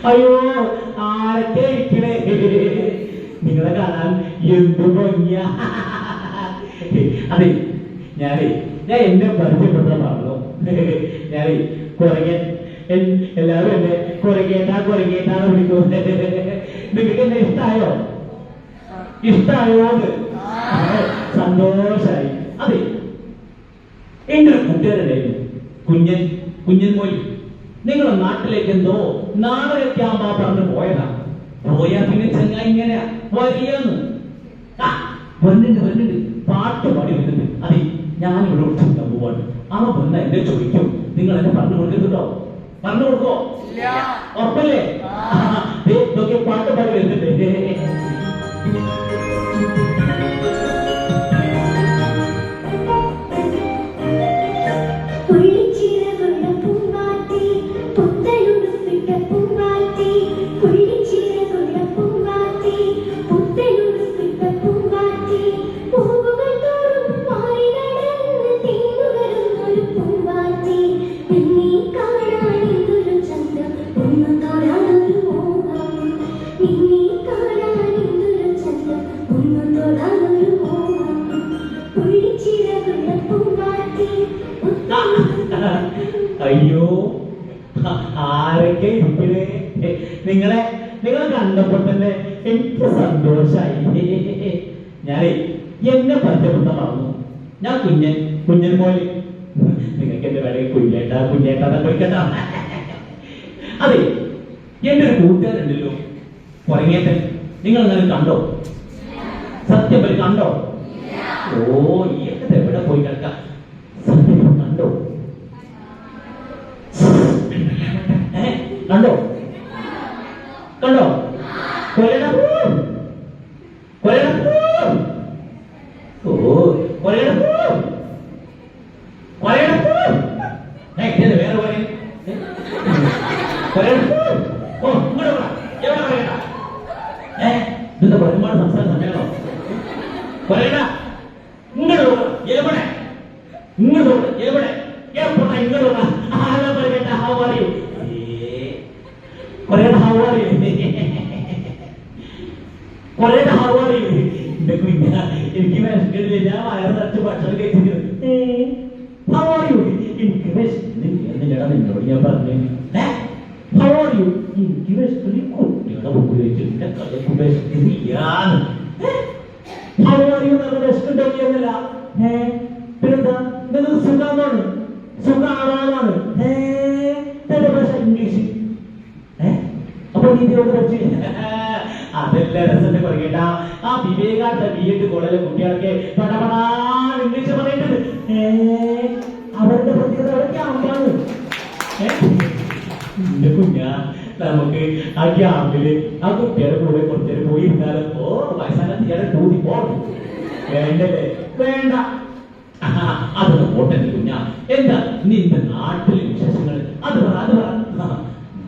അയ്യോ, ആരൊക്കെ ഇരിക്കണേ? നിങ്ങളെ കാണാൻ എന്ത് ഭംഗിയ. അതെ, ഞാൻ എന്നെ പരിചയപ്പെട്ട പറഞ്ഞു. ഞാനേ കുരങ്ങൻ, എല്ലാവരും എന്നെ കുരങ്ങേട്ടാന്ന് വിളിക്കും. നിങ്ങൾക്ക് എന്നെ ഇഷ്ടായോ? ഇഷ്ടായോന്ന്? സന്തോഷായി. അതെ, എന്റെ ഒരു കൂട്ടുകാരുണ്ടായിരുന്നു, കുഞ്ഞൻ മോലി. നിങ്ങളുടെ നാട്ടിലേക്ക് എന്തോ നാടകയ്ക്കാകുമ്പോ പറഞ്ഞ് പോയതാ. പോയാ പിന്നെ ചെങ്ങ ഇങ്ങനെ വരികയെന്ന് വന്നിട്ട് പാട്ട് പാടി വരുന്നുണ്ട്. അതെ, ഞാനിവിടെ വിളിച്ചിരിക്കാൻ പോവാണ്. അവൻ വന്ന എന്നെ ചോദിക്കും, നിങ്ങൾ എന്നെ പറഞ്ഞു കൊടുക്കുന്നുണ്ടോ? പറഞ്ഞു കൊടുക്കോ? ഉറപ്പല്ലേ? ഇതൊക്കെ പാട്ട് പാടി വരുന്നുണ്ട്. അയ്യോ, ആരൊക്കെ ഇരിക്കണേ? നിങ്ങളെ കണ്ടപ്പോൾ തന്നെ എനിക്ക് സന്തോഷായി. ഞാനേ എന്നെ പരിചയപ്പെട്ട മറന്നു. ഞാൻ കുഞ്ഞൻ മോലി. നിങ്ങൾക്ക് എന്റെ വേണമെങ്കിൽ കുഞ്ഞേട്ടാ വിളിക്കട്ടാ. അതെ, എന്റെ ഒരു കൂട്ടുകാരുണ്ടല്ലോ, കുരങ്ങേട്ടൻ. നിങ്ങൾ അങ്ങനെ കണ്ടോ? സത്യം പറ്റി കണ്ടോ? ഓ, ഈയൊക്കെ എവിടെ പോയി കിടക്കാം? സത്യം കണ്ടോ? കണ്ടോ? വേറെ ഒരുപാട് സംസ്ഥാന സമയങ്ങളോ? എനിക്ക് വിശക്കണില്ല, ഞാൻ വയറ് തട്ട് ഭക്ഷണം കഴിച്ചിട്ട് എനിക്ക് വിശക്കുന്നില്ലടാ. നിന്നോട് ഞാൻ പറഞ്ഞു, എനിക്ക് വിശക്കണി കുട്ടികളുടെ മുമ്പിൽ വെച്ചിട്ട് കളിയൊക്കെ വിശക്കുന്നില്ലാന്ന്. വിശക്കുണ്ടോക്കിയെന്നല്ല, പിന്നെന്താ നിങ്ങൾക്ക് സുഖാന്നാണ്, സുഖാണാന്നാണ് ഭാഷ ഇംഗ്ലീഷ്. അപ്പൊ നീ പഠിച്ചു അതെല്ലാം രസത്തെ പറയണ്ട. ആ വിവേകാനന്ദ B.Ed കോളേജിലെ കുട്ടികളൊക്കെ പടപടാ ഇംഗ്ലീഷ് പറയുന്നത്. അവരുടെ പ്രത്യേകത അവരൊക്കെ അമ്പാണ്. എന്റെ കുഞ്ഞാ, നമുക്ക് ആ ക്യാമ്പില് ആ കുട്ടിയുടെ കൂടെ കുറച്ചേരം പോയി ഇരുന്നാലും വയസ്സാകാൻ തീരെ കൂടി പോകണം. വേണ്ടല്ലേ? വേണ്ട. അതൊന്ന് പോട്ടെ കുഞ്ഞാ. എന്താ നിന്റെ നാട്ടിലെ വിശേഷങ്ങൾ? അത് പറ.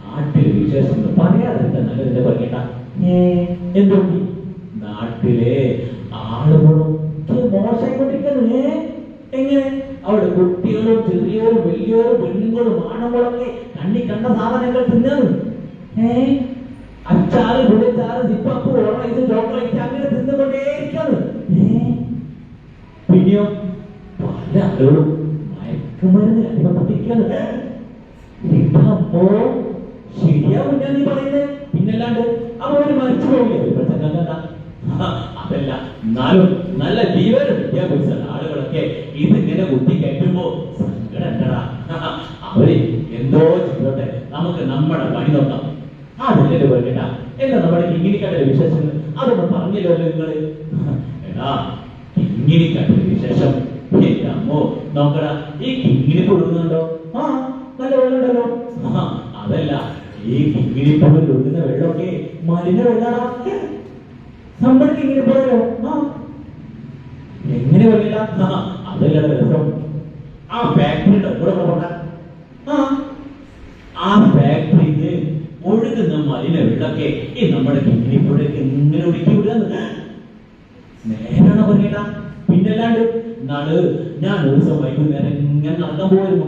നാട്ടിലെ വിശേഷങ്ങൾ പറയാതെ നല്ലതിന്റെ പറയട്ടാ. എന്തോ നാട്ടിലെ ആളുകളും മോശമായിക്കൊണ്ടിരിക്കുന്നു. എങ്ങനെ? അവിടെ കുട്ടികളും ചെറിയോരും വലിയോരും പെണ്ണുങ്ങളും ആണുങ്ങളൊക്കെ കണ്ണി കണ്ട സാധനങ്ങൾ തിന്നത്. അച്ചാറ്, പുളിച്ചാറ്, സിപ്പപ്പ്, ഓറൈസ്, ചോക്ലേറ്റ് അങ്ങനെ തിന്നുകൊണ്ടേയിരിക്കുന്നത്. പിന്നെയോ പല ആളുകളും മയക്കുമരുന്ന് അടിമപ്പെട്ടിരിക്കുന്നത്. ശരിയാവും ഞാൻ നീ പറയുന്നത്. പിന്നല്ലാണ്ട് അവര് മരിച്ചു പോകില്ല. അതല്ല, എന്നാലും നല്ല ജീവനും വിദ്യാഭ്യാസ ആളുകളൊക്കെ ഇതിങ്ങനെ കുത്തി കയറ്റുമ്പോ സങ്കടം ഉണ്ടടാ. അവര് എന്തോ ചെയ്തോട്ടെ, നമുക്ക് നമ്മുടെ പണി നോക്കാം. അതില്ലേ പറയട്ടാ. എന്താ നമ്മുടെ കിങ്ങിണിക്കാട്ടിലെ വിശേഷങ്ങൾ അതൊന്നും പറഞ്ഞല്ലോ നിങ്ങള്. എടാ, കിങ്ങിണിക്കാട്ടിലെ വിശേഷം എന്റെ അമ്മോ നോക്കടാ. ഈ കിങ്ങിണി കൊടുക്കുന്നുണ്ടോ? നല്ല വെള്ളം ഉണ്ടല്ലോ. അതല്ല, ഈ കിങ്ങിണിപ്പുഴയിൽ ഒഴുകുന്ന വെള്ളമൊക്കെ മലിന വെള്ളാടാ. നമ്മൾക്ക് ഇങ്ങനെ പോയാലോ? എങ്ങനെ വരില്ല? അതല്ല രസം. ആ ഫാക്ടറിയുടെ കൂടെ പോകണ്ട. ആ ഫാക്ടറിക്ക് ഒഴുകുന്ന മലിന വെള്ളമൊക്കെ ഈ നമ്മുടെ കിങ്ങിണിപ്പുഴയ്ക്ക് എങ്ങനെ ഒഴുക്കി വിടുക? നേരാണ് പറയട്ടാ. പിന്നല്ലാണ്ട് നാള് ഞാൻ ഒരു ദിവസം വൈകുന്നേരം ഇങ്ങനെ നടക്കാൻ പോയിരുന്നു.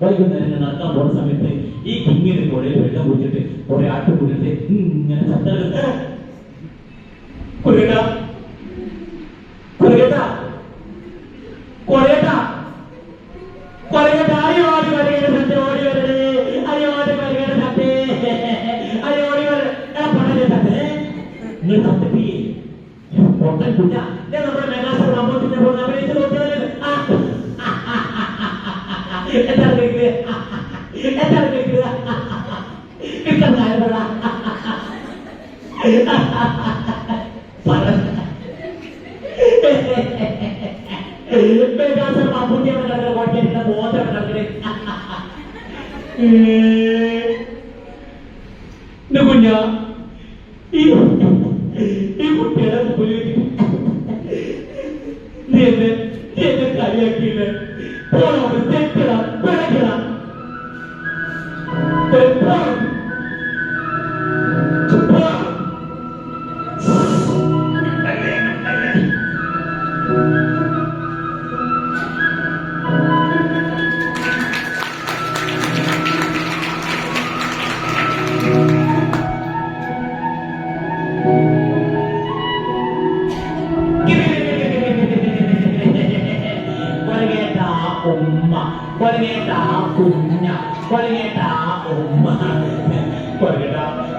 വൈകുന്നേരം ഞാൻ നടക്കാൻ പോകുന്ന സമയത്ത് ഈ കിങ്ങിന് പുഴയിൽ വെള്ളം കുടിച്ചിട്ട് കുറെ ആട്ട് കുടിച്ചിട്ട് ഇങ്ങനെ ശബ്ദം കുരേട്ടാ കുരേട്ടാ കുരേട്ടാ കുരേട്ടാ അയ്യോ ഓടി വരേണ്ട സത്യം ഓടി വരേ അയ്യോ ഓടി വരേണ്ട സത്തേ അയ്യോ ഓടി വരേ പണല്ലേ സത്തേ നിങ്ങൾ സത്യപ്പില്ലേ പൊട്ടൻ കുഞ്ഞ ഞാൻ നമ്മുടെ മെഗാസ്റ്റർ രാമോസിന്റെ പോലെ അഭിനയിച്ച് നോക്കിയാൽ എന്താണ് കേൾക്കുക എന്താണ് കേൾക്കുക കിട്ടുന്ന മെഗാസ്റ്റർ മമ്മൂട്ടി അവിടെ കിടക്കുന്ന കോട്ടയത്തിന്റെ ബോധം കിടക്കണേ കുഞ്ഞ ഈ കുട്ടിയുടെ മുമ്പിൽ നീ എന്നെ കളിയാക്കിയില്ല പോണോട് തെറ്റിട പിഴക്കിട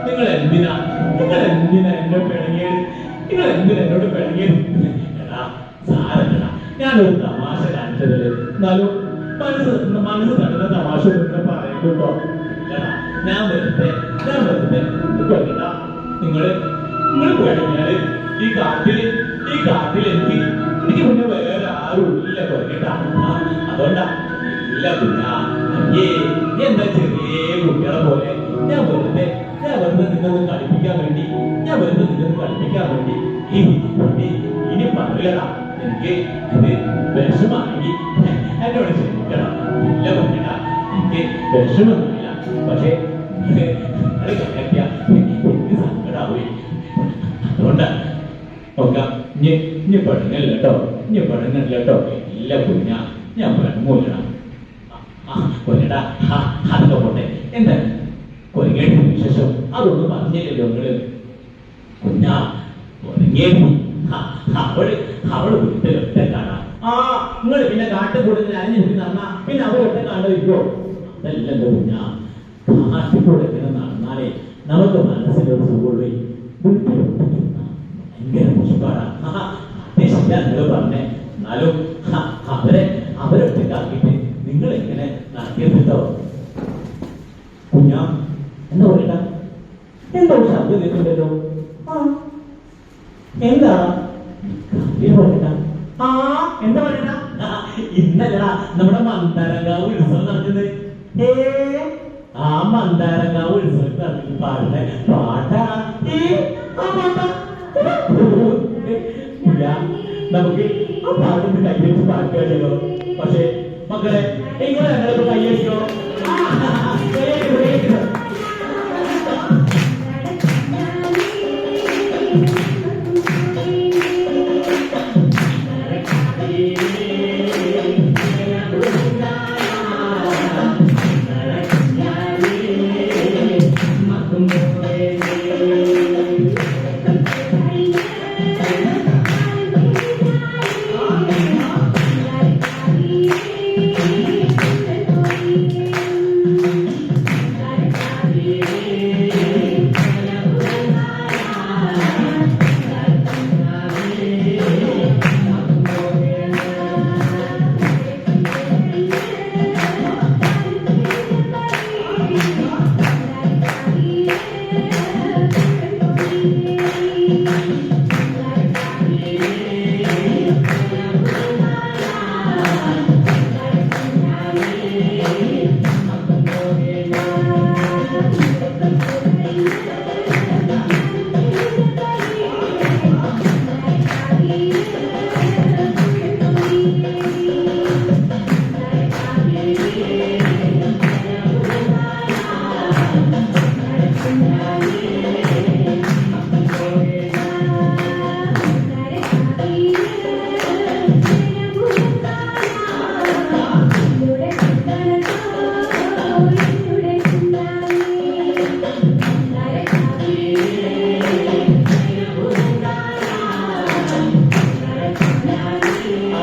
നിങ്ങൾ എന്തിനാ എന്നെ പിണങ്ങിയത്? നിങ്ങൾ എന്തിനാ എന്നോട് പിണങ്ങിയത്? എടാ സാരല്ലടാ, ഞാനൊരു തമാശ കാണിച്ചതല്ലേ, എന്നാലും മനസ്സ് നടന്ന തമാശ പറയുന്നുണ്ടോ? എടാ ഞാൻ വെറുതെ കൊല്ലടാ. നിങ്ങള് പിണങ്ങിയാല് ഈ കാട്ടിൽ എനിക്ക് മുന്നേ വേറെ ആരും ഇല്ല കൊല്ലട്ടാ. അതുകൊണ്ടാ ഇല്ല കുഞ്ഞാ. എന്താ ചെറിയ കുട്ടികളെ പോലെ ഞാൻ വെറുതെ നിന്നത് കളിപ്പിക്കാൻ വേണ്ടി ഇനി പറയടാ. എനിക്ക് ഇത് വിഷമാണെങ്കിൽ എന്നോട് ക്ഷമിക്കണം. ഇല്ല പറഞ്ഞ എനിക്ക് വിഷമൊന്നുമില്ല, പക്ഷെ കളിയാക്കിയ എനിക്ക് സങ്കടാവേ. അതുകൊണ്ടാ നോക്കാം. ഇനി പെടുങ്ങല്ല കേട്ടോ. ഇല്ല കുഞ്ഞ, ഞാൻ പെടുങ്ങൂല്ലടാ. കൊല്ലടാ. അതൊക്കെ പോട്ടെ. എന്താ കൊരങ്ങേടി വിശേഷം? അതൊന്നും പറഞ്ഞില്ലല്ലോ നിങ്ങള്. കുഞ്ഞാ കൊരങ്ങേടി അവള് വീട്ടിലൊറ്റ കാണാം. നിങ്ങൾ പിന്നെ കാട്ടുകൂടത്തിൽ അരഞ്ഞു നടന്നാ പിന്നെ അവരൊറ്റ കാണുമോ? അതല്ലല്ലോ കുഞ്ഞാ, കാട്ടുകൂടെ ഇങ്ങനെ നടന്നാലേ നമുക്ക് മനസ്സിലൊരു സുഖമുള്ളൂ. വീട്ടിലൊറ്റ ഭയങ്കര പുഷ്പാടാ. അതേ ശരിയാ നിങ്ങൾ പറഞ്ഞേ. എന്നാലും അവരൊറ്റക്കാക്കിയിട്ട് നിങ്ങൾ എങ്ങനെ നടത്തിയെടുത്തോ? കുഞ്ഞാ എന്താ പറയണ്ട? എന്താ ശബ്ദം കേൾക്കുന്നുണ്ടല്ലോ? എന്താ പറയണ്ട? എന്താ പറയണ്ട? ഇന്നല്ലടാ നമ്മുടെ മന്ദാരങ്കാവ് ഉത്സവം നടക്കുന്നത്. ആ മന്ദാരങ്കാവ് ഉത്സവത്തിൽ നടത്തി പാടുന്ന പാട്ടാ നമുക്ക് ആ പാട്ടിന് കയ്യടിച്ച് പാട്ട് കഴിയല്ലോ. പക്ഷെ മക്കളെ എങ്ങനെ ഞങ്ങളിപ്പോ കയ്യടിക്കോ?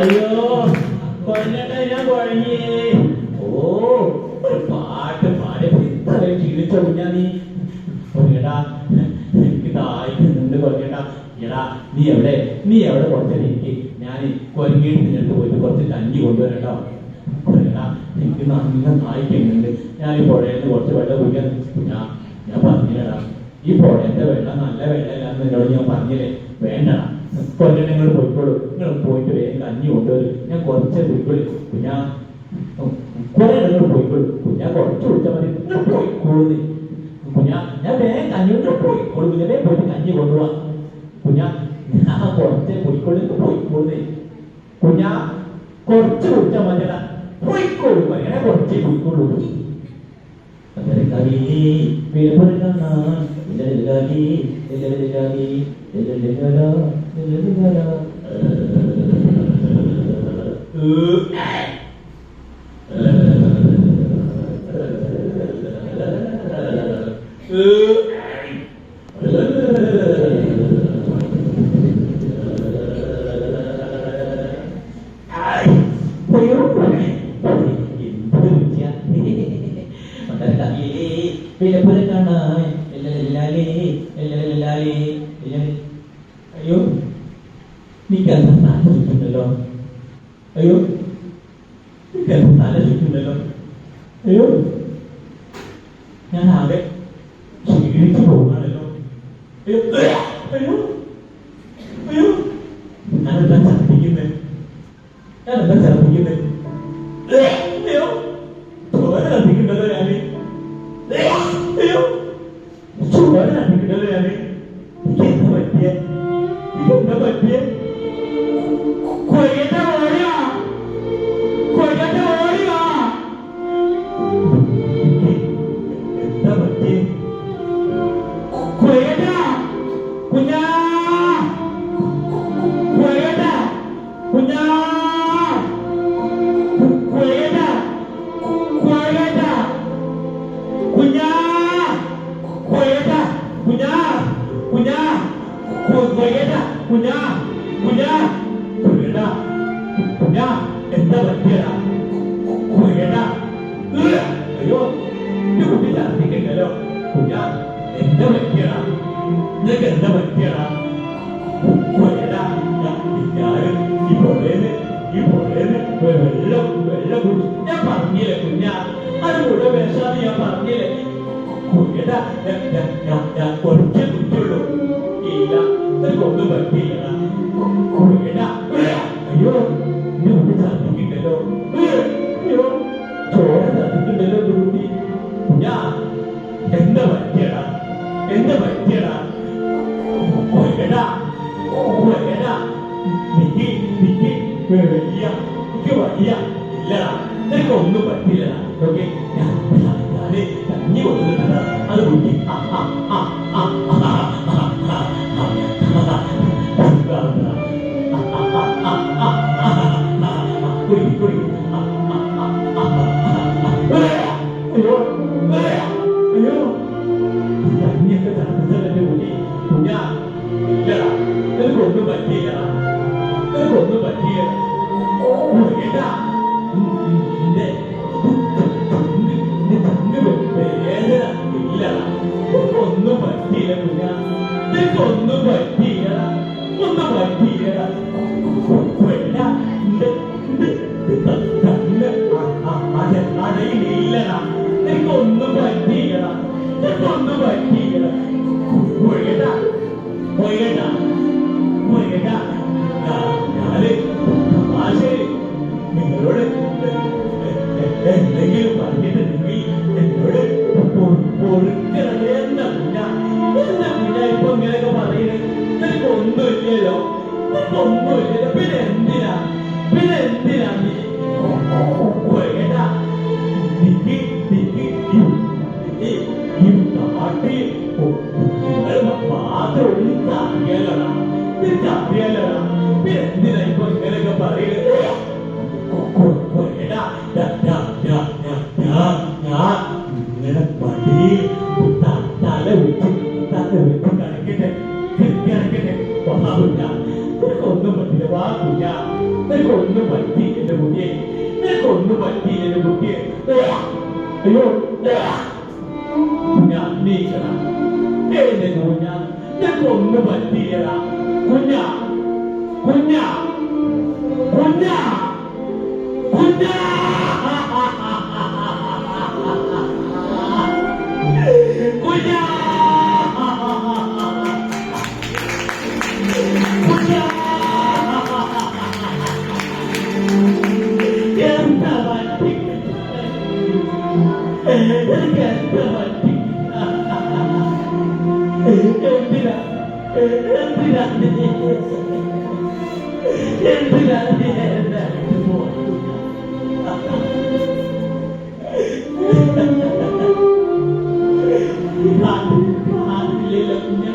അയ്യോ കൊല്ലട്ടെ ഞാൻ കുഴങ്ങി. ഓ ഒരു പാട്ട് പാടി ഇത്രയും ക്ഷീണിച്ചോ കുഞ്ഞാ നീ. കൊല്ലടാ എനിക്ക് ദാഹിക്കുന്നുണ്ട് കൊല്ലട്ടാ. എടാ നീ എവിടെ കുറച്ചിരിക്കെ ഞാൻ കൊരങ്ങിയിട്ട് നിന്നെടുത്ത് പോയിട്ട് കുറച്ച് കഞ്ഞി കൊണ്ടുവരട്ടോ. കൊല്ലടാ എനിക്ക് നല്ല ദാഹിക്കുന്നുണ്ട്. ഞാൻ ഈ പുഴയിൽ നിന്ന് കുറച്ച് വെള്ളം കുടിക്കാൻ. ഞാൻ പറഞ്ഞില്ലടാ ഈ പുഴയുടെ വെള്ളം നല്ല വെള്ളമില്ലാന്ന് എന്നോട് ഞാൻ പറഞ്ഞില്ലേ. വേണ്ടടാ കൊല്ലം നിങ്ങൾ പോയിക്കോളൂ. നിങ്ങൾ പോയിട്ട് വേഗം കഞ്ഞി കൊണ്ടുവരും. ഞാൻ കുറച്ച് കുടിക്കോളൂ കുഞ്ഞാ. കുറെ നിങ്ങൾ പോയിക്കോളൂ കുഞ്ഞാ. കുറച്ച് കുടിച്ചാൽ മതി. നിങ്ങൾ പോയിക്കോളൂ കുഞ്ഞാ. ഞാൻ വേഗം കഞ്ഞി കൊണ്ട് പോയിക്കോളൂ കുഞ്ഞാ. വേഗം പോയിട്ട് കഞ്ഞി കൊണ്ടുപോവാ കുഞ്ഞാ. ഞാൻ കുറച്ച് പോയിക്കോളൂ പോയിക്കോളൂ കുഞ്ഞാ. കുറച്ച് കുടിച്ചാൽ മതിയടാ. പോയിക്കോളൂ പറയാ. കുറച്ചേ പോയിക്കോളൂ. അയ്യോ നീക്കെന്താ തല ചുറ്റുണ്ടല്ലോ. അയ്യോ നീക്കെന്താ തല ചുറ്റുണ്ടല്ലോ. അയ്യോ ഞാൻ ആകെ ക്ഷീണിച്ചു പോകാണല്ലോ. അയ്യോ അയ്യോ അയ്യോ ഞാനെന്താ ഛർദ്ദിക്കുന്നത്. അയ്യോ ചോര ഛർദ്ദിക്കണ്ടല്ലോ ഞാന്. അയ്യോ ചോര ഛർദ്ദിക്കണ്ടല്ലോ ഞാന്. എന്താ പറ്റിയേ എന്താ പറ്റിയേ. കൊയ്യട്ടെ ഓടിയാ കൊയ്യട്ടെ ഓടിയാ. എന്താ പറ്റിയേ. കൊയ്യട്ട കുഞ്ഞാ കൊയ്യട്ട കുഞ്ഞാ കൊയ്യട്ട കൊയ്യട്ട കുഞ്ഞാ കൊയ്യട്ട കുഞ്ഞാ കുഞ്ഞാ കൊയ്യട്ട കുഞ്ഞാ കുഞ്ഞാ കൊയ്യട്ട കുഞ്ഞാ. എന്താ പറ്റിയടാ കൊയ്യട്ട. അയ്യോ എന്റെ കുട്ടി ഛർദ്ദിക്കണ്ടല്ലോ കുഞ്ഞാ. എന്താ പറ്റിയടാ നിനക്ക് എന്താ പറ്റിയടാ. കൊയ്യടാ ഞാനും ഈ പുഴയില് വെള്ളം കുടിച്ചു. ഞാൻ പറഞ്ഞില്ലേ കുഞ്ഞാ. അത് കൂടെ വിഷാന്ന് ഞാൻ പറഞ്ഞില്ലേ. കൊയ്യടാ ഞാൻ കുറച്ചേ കുടിച്ചുള്ളൂ. ഇല്ല നിനക്കൊന്നും പറ്റിയില്ലടാ കൊയ്യടാ. അയ്യോ എന്റെ കുട്ടി ഛർദ്ദിക്കണ്ടല്ലോ. അയ്യോ ചോര ഛർദ്ദിക്കണ്ടല്ലോ എന്റെ കുട്ടി. കുഞ്ഞാ എന്താ പറ്റിയടാ എന്താ പറ്റിയടാ. കൊയ്യടാ കൊയ്യടാ നിക്ക് വയ്യ ഇല്ലടാ നിനക്കൊന്നും പറ്റില്ലടാ. ഓക്കെ ഞാന് കഞ്ഞി കൊടുത്തിട്ടാ അത് കുട്ടി. കുടി അയ്യോ അയ്യോ കഞ്ഞിയൊക്കെ ഛർദ്ദിച്ചല്ലേ കുട്ടി. കുഞ്ഞാ ഇല്ലടാ നിനക്കൊന്നും പറ്റിയില്ലടാ നിനക്കൊന്നും പറ്റിയില്ല. വേദന ഇല്ലടാ ഒന്നും പറ്റിയില്ല കുഞ്ഞാ. നിനക്കൊന്നും പറ്റിയില്ലടാ ഒന്നും പറ്റിയില്ലടാ. അടയിലില്ലടാ നിനക്കൊന്നും പറ്റിയില്ലടാ നിനക്കൊന്നും പറ്റിയില്ലടാ. കൊയ്യടാ കൊയ്യടാ കൊയ്യടാ. ഞാന് തമാശ നിങ്ങളോട് നിനക്കൊന്നും പറ്റി എന്റെ കുട്ടിയെ, നിനക്കൊന്നും പറ്റി എന്റെ കുട്ടിയെ. അയ്യോ കുഞ്ഞാ നീക്കണം, എന്റെ കുഞ്ഞാ, നിനക്കൊന്നും പറ്റിയില്ലടാ കുഞ്ഞാ, കുഞ്ഞാ, കുഞ്ഞാ, കുഞ്ഞാ. കുഞ്ഞാ എന്താ പറ്റി, എനിക്ക് എന്താ പറ്റി, എന്തിനാ എന്തിനാ എന്തിനാ എന്നെ അറിയില്ല കുഞ്ഞാ, അറിയില്ല കുഞ്ഞാ.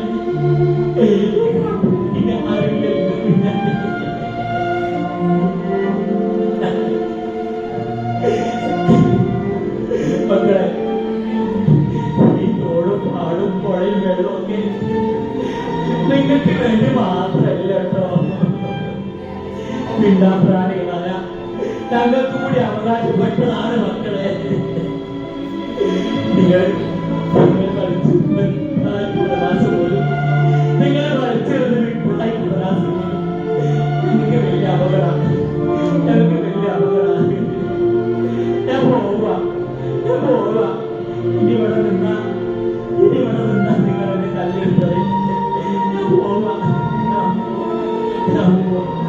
മക്കളെ, ഈ തോടും പാടും പുഴയും വെള്ളമൊക്കെ നിങ്ങൾക്ക് വേണ്ടി മാത്രമല്ല കേട്ടോ. പിണ്ടാപ്രാണികളായ ഞങ്ങൾക്ക് കൂടി അവകാശപ്പെട്ടതാണ് മക്കളെ. നിങ്ങൾ കളിച്ചിരുന്ന കടലാസ് പോലും, നിങ്ങൾ കളിച്ചിരുന്ന വിട്ടുണ്ടായി കടലാസ് പോലും നിങ്ങൾക്ക് വലിയ അപകടമാണ്, ഞങ്ങൾക്ക് വലിയ അപകടമാണ്. ഞാൻ പോവാ, ഞാൻ പോവാ. ഇനി ഇവിടെ നിന്നാ നിങ്ങൾ എന്നെ കല്ലെടുത്തത്. ഞാൻ പോവാ, ഞാൻ പോവാ.